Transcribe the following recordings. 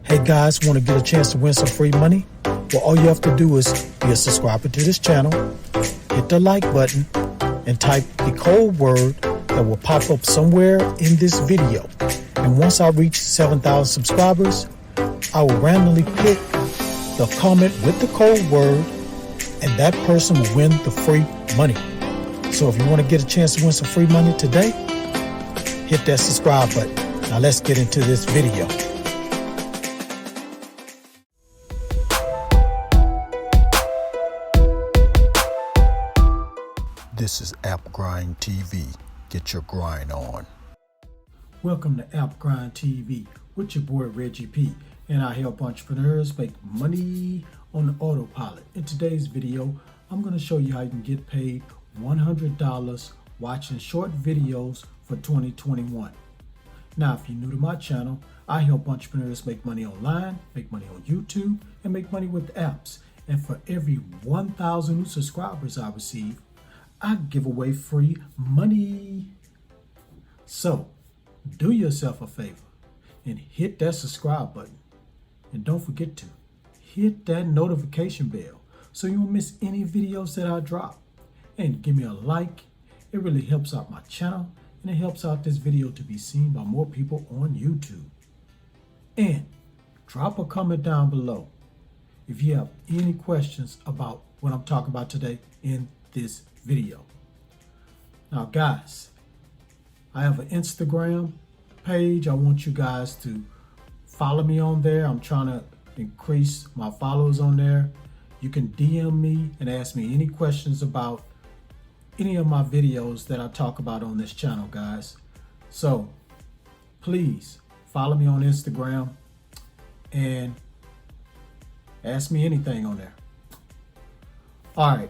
Hey guys, want to get a chance to win some free money? Well, all you have to do is be a subscriber to this channel, hit the like button, and type the code word that will pop up somewhere in this video. And once I reach 7,000 subscribers, I will randomly pick the comment with the code word, and that person will win the free money. So if you want to get a chance to win some free money today, hit that subscribe button. Now let's get into this video. This is App Grind TV. Get your grind on. Welcome to App Grind TV with your boy Reggie P, and I help entrepreneurs make money on the autopilot. In today's video, I'm going to show you how you can get paid $100 watching short videos for 2021. Now, if you're new to my channel, I help entrepreneurs make money online, make money on YouTube, and make money with apps. And for every 1,000 new subscribers I receive, I give away free money. So do yourself a favor and hit that subscribe button. And don't forget to hit that notification bell so you won't miss any videos that I drop. And give me a like. It really helps out my channel, and it helps out this video to be seen by more people on YouTube. And drop a comment down below if you have any questions about what I'm talking about today in this video. Now guys, I have an Instagram page. I want you guys to follow me on there. I'm trying to increase my followers on there. You can DM me and ask me any questions about any of my videos that I talk about on this channel, guys. So please follow me on Instagram and ask me anything on there. All right.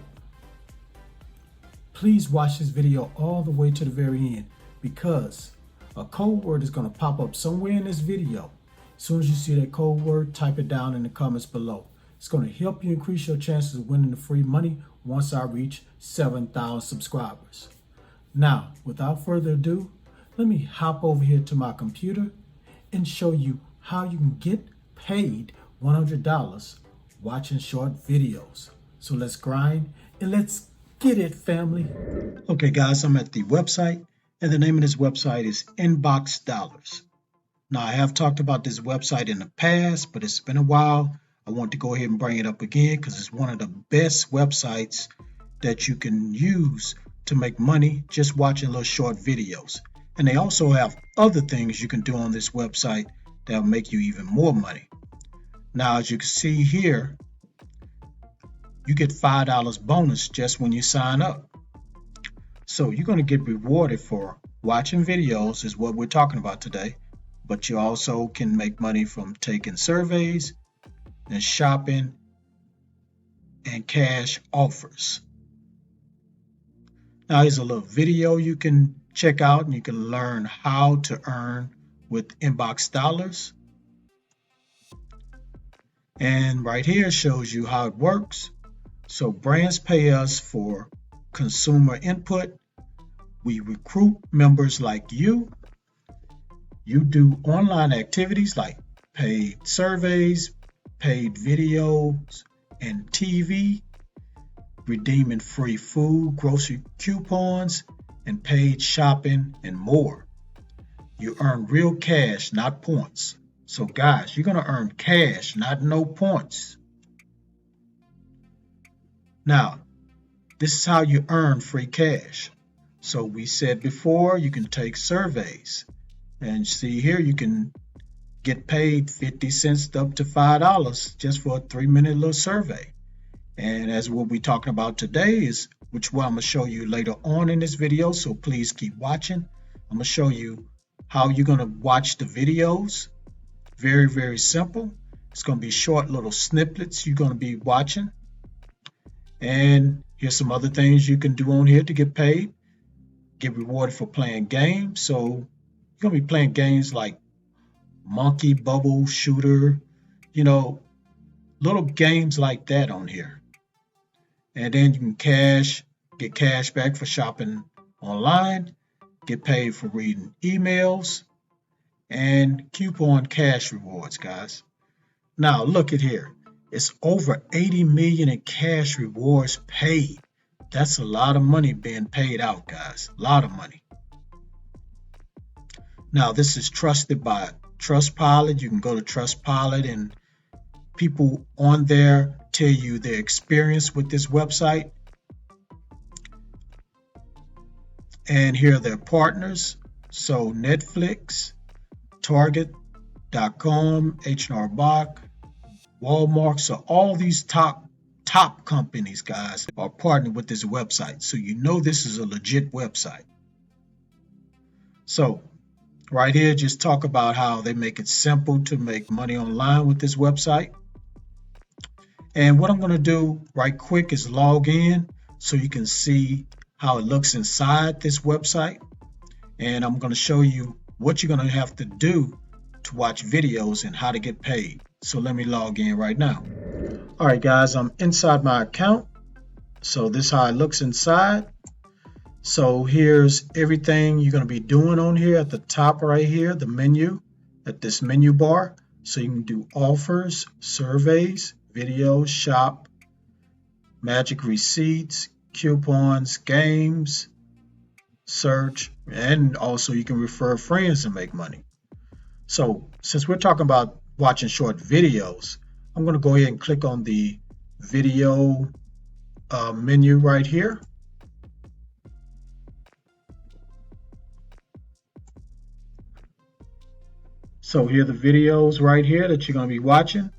Please watch this video all the way to the very end, because a code word is going to pop up somewhere in this video. As soon as you see that code word, type it down in the comments below. It's going to help you increase your chances of winning the free money once I reach 7,000 subscribers. Now, without further ado, let me hop over here to my computer and show you how you can get paid $100 watching short videos. So let's grind and let's get it, family. Okay, guys, I'm at the website, and the name of this website is Inbox Dollars. Now, I have talked about this website in the past, but it's been a while. I want to go ahead and bring it up again because it's one of the best websites that you can use to make money just watching little short videos. And they also have other things you can do on this website that will make you even more money. Now, as you can see here, you get $5 bonus just when you sign up. So you're going to get rewarded for watching videos is what we're talking about today. But you also can make money from taking surveys and shopping and cash offers. Now here's a little video you can check out, and you can learn how to earn with Inbox Dollars. And right here shows you how it works. So brands pay us for consumer input. We recruit members like you. You do online activities like paid surveys, paid videos, and TV, redeeming free food, grocery coupons, and paid shopping, and more. You earn real cash, not points. So guys, you're going to earn cash, not no points. Now, this is how you earn free cash. So we said before, you can take surveys. And see here, you can get paid 50 cents up to $5 just for a 3-minute little survey. And as we'll be talking about today is, which one I'm going to show you later on in this video, so please keep watching. I'm going to show you how you're going to watch the videos. Very, very simple. It's going to be short little snippets you're going to be watching. And here's some other things you can do on here to get paid. Get rewarded for playing games. So you're going to be playing games like Monkey Bubble Shooter, little games like that on here. And then you can get cash back for shopping online, get paid for reading emails, and coupon cash rewards, guys. Now look at here. It's over 80 million in cash rewards paid. That's a lot of money being paid out, guys. A lot of money. Now this is trusted by Trustpilot. You can go to Trustpilot and people on there tell you their experience with this website. And here are their partners. So Netflix, Target.com, H&R Block, Walmart. So all these top companies, guys, are partnered with this website. So you know this is a legit website. So right here, just talk about how they make it simple to make money online with this website. And what I'm going to do right quick is log in so you can see how it looks inside this website. And I'm going to show you what you're going to have to do to watch videos and how to get paid. So let me log in right now. All right, guys, I'm inside my account. So this is how it looks inside. So here's everything you're going to be doing on here at the top right here, the menu, at this menu bar. So you can do offers, surveys, videos, shop, magic receipts, coupons, games, search, and also you can refer friends and make money. So since we're talking about watching short videos, I'm going to go ahead and click on the video menu right here. So here are the videos right here that you're going to be watching.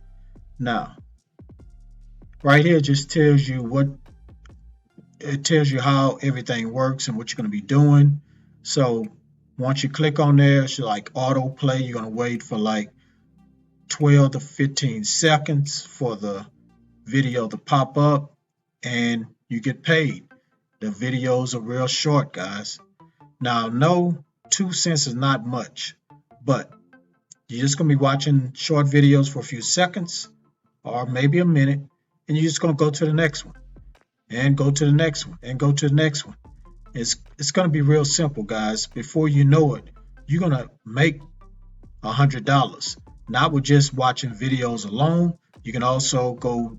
Now, right here just tells you how everything works and what you're going to be doing. So once you click on there, it's like auto play. You're going to wait for like 12 to 15 seconds for the video to pop up and you get paid. The videos are real short, guys. Now, no, 2 cents is not much, but you're just going to be watching short videos for a few seconds or maybe a minute, and you're just going to go to the next one and go to the next one and go to the next one. It's going to be real simple, guys. Before you know it, you're going to make $100. Not with just watching videos alone. You can also go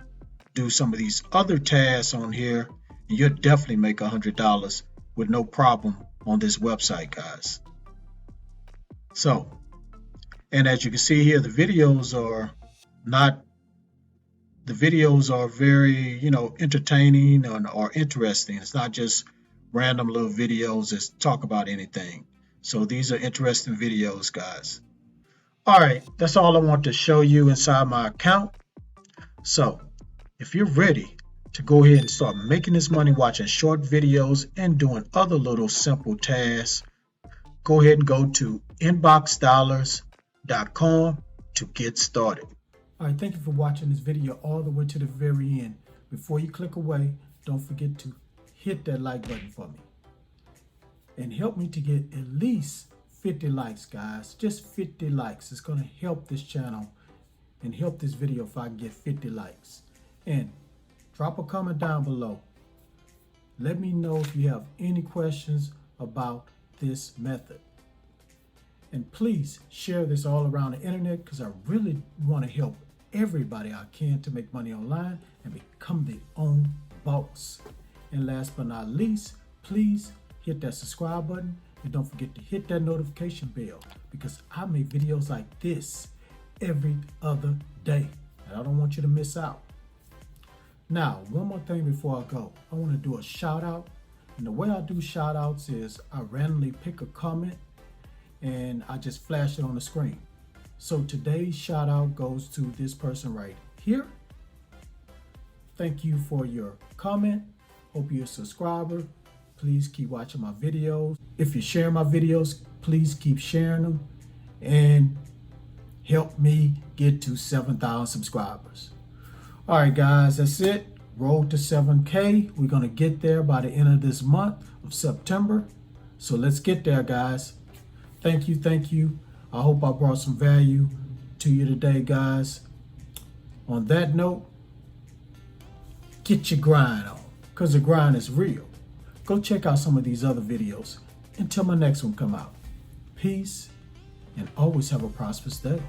do some of these other tasks on here, and you'll definitely make $100 with no problem on this website, guys. So, and as you can see here, the videos are very, entertaining or interesting. It's not just random little videos that talk about anything. So these are interesting videos, guys. All right, that's all I want to show you inside my account. So if you're ready to go ahead and start making this money watching short videos and doing other little simple tasks, go ahead and go to inboxdollars.com to get started. All right, thank you for watching this video all the way to the very end. Before you click away, don't forget to hit that like button for me. And help me to get at least 50 likes, guys. Just 50 likes. It's going to help this channel and help this video if I can get 50 likes. And drop a comment down below. Let me know if you have any questions about this method. And please share this all around the internet because I really want to help everybody I can to make money online and become their own boss. And last but not least, please hit that subscribe button and don't forget to hit that notification bell because I make videos like this every other day and I don't want you to miss out. Now, one more thing before I go. I want to do a shout out. And the way I do shout outs is I randomly pick a comment and I just flash it on the screen. So today's shout out goes to this person right here. Thank you for your comment. Hope you're a subscriber. Please keep watching my videos. If you share my videos, please keep sharing them and help me get to 7,000 subscribers. All right, guys, that's it. Road to 7K. We're going to get there by the end of this month of September. So let's get there, guys. Thank you. Thank you. I hope I brought some value to you today, guys. On that note, get your grind on because the grind is real. Go check out some of these other videos until my next one come out. Peace and always have a prosperous day.